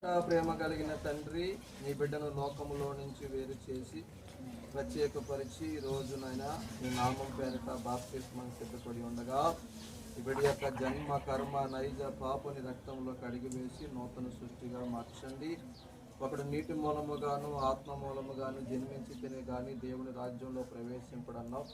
ప్రేమ కలిగిన తండ్రి, నీ బిడ్డను లోకములో నుంచి వేరు చేసి ప్రత్యేకపరిచి ఈ రోజునైనా నీ నామం పేరిట బాప్తిస్మానికి సిద్ధపడి ఉండగా ఈ బిడ్డ యొక్క జన్మ కర్మ నైజ పాపని రక్తంలో కడిగివేసి నూతన సృష్టిగా మార్చండి. ఒకడు నీటి మూలముగాను ఆత్మ మూలముగాను జన్మించి తినే కానీ దేవుని రాజ్యంలో ప్రవేశింపడన్నావు.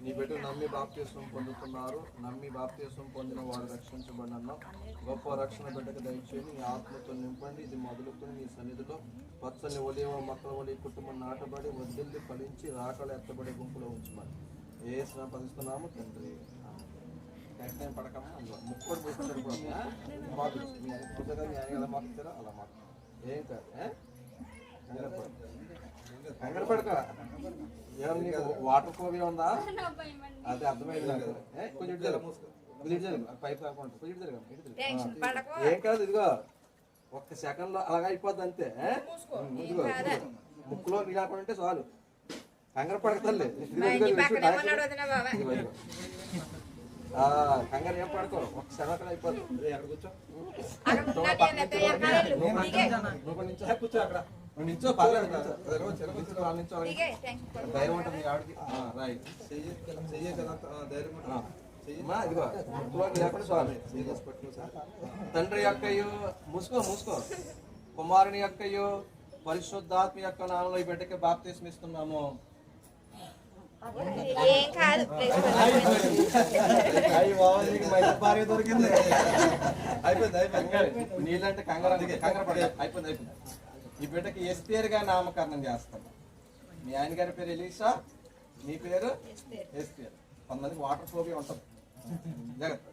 నీ బిడ్డ నమ్మి బాప్తిస్వం పొందుతున్నారు. నమ్మి బాప్తిస్వం పొందిన వారు రక్షించబడన్నావు. గొప్ప రక్షణ బిడ్డకు దయచేసి నీ ఆత్మతో నింపండి. ఇది మొదలుకొని నీ సన్నిధిలో పచ్చని ఒలివ మొక్కల వలి కుటుంబం నాటబడి వదిలి ఫలించి రాకలు ఎత్తబడే గుంపులో ఉంచమని ఏ పదిస్తున్నాము తండ్రి. నెక్స్ట్ టైం పడకమ్మా అందులో ముక్కడు పోయిస్తారు మాకు ఎలా మాకుతారో అలా మాకు ఏం కాదు. కంగారు పడక ఏమన్నా నీకు వాటర్ ఫోబియా ఉందా? అదే అర్థమైంది నాకు. కొంచెం పైప్ ఏం కాదు. ఇదిగో ఒక్క సెకండ్ లో అలాగ అయిపోద్ది అంతే. ఇదిగో ముక్కులో నీ లేకుండా ఉంటే చాలు. కంగారు పడకతలే. కంగారు ఏం పడుకో ఒక సెకండ్ అయిపోద్ది. ఎక్కడ కూర్చో కూర్చో అక్కడ నించో పర్లేదు. ధైర్యం ఉంటుంది ఆవిడకి. రైట్ తండ్రి యొక్కయు మూసుకో కుమారుని యొక్కయు పరిశుద్ధాత్మ యొక్క నామంలో ఈ బిడ్డకి బాప్తిస్మం ఇస్తున్నాము. దొరికింది. అయిపోయింది. నీళ్ళంటే కంగారు అయిపోయింది. ఈ బిడ్డకి ఎస్పీఆర్ గా నామకరణం చేస్తాం. మీ ఆయన గారి పేరు ఎలీషా, మీ పేరు ఎస్పీఆర్. కొంతమందికి వాటర్ ఫోబియా ఉంటుంది. జాగ్రత్త.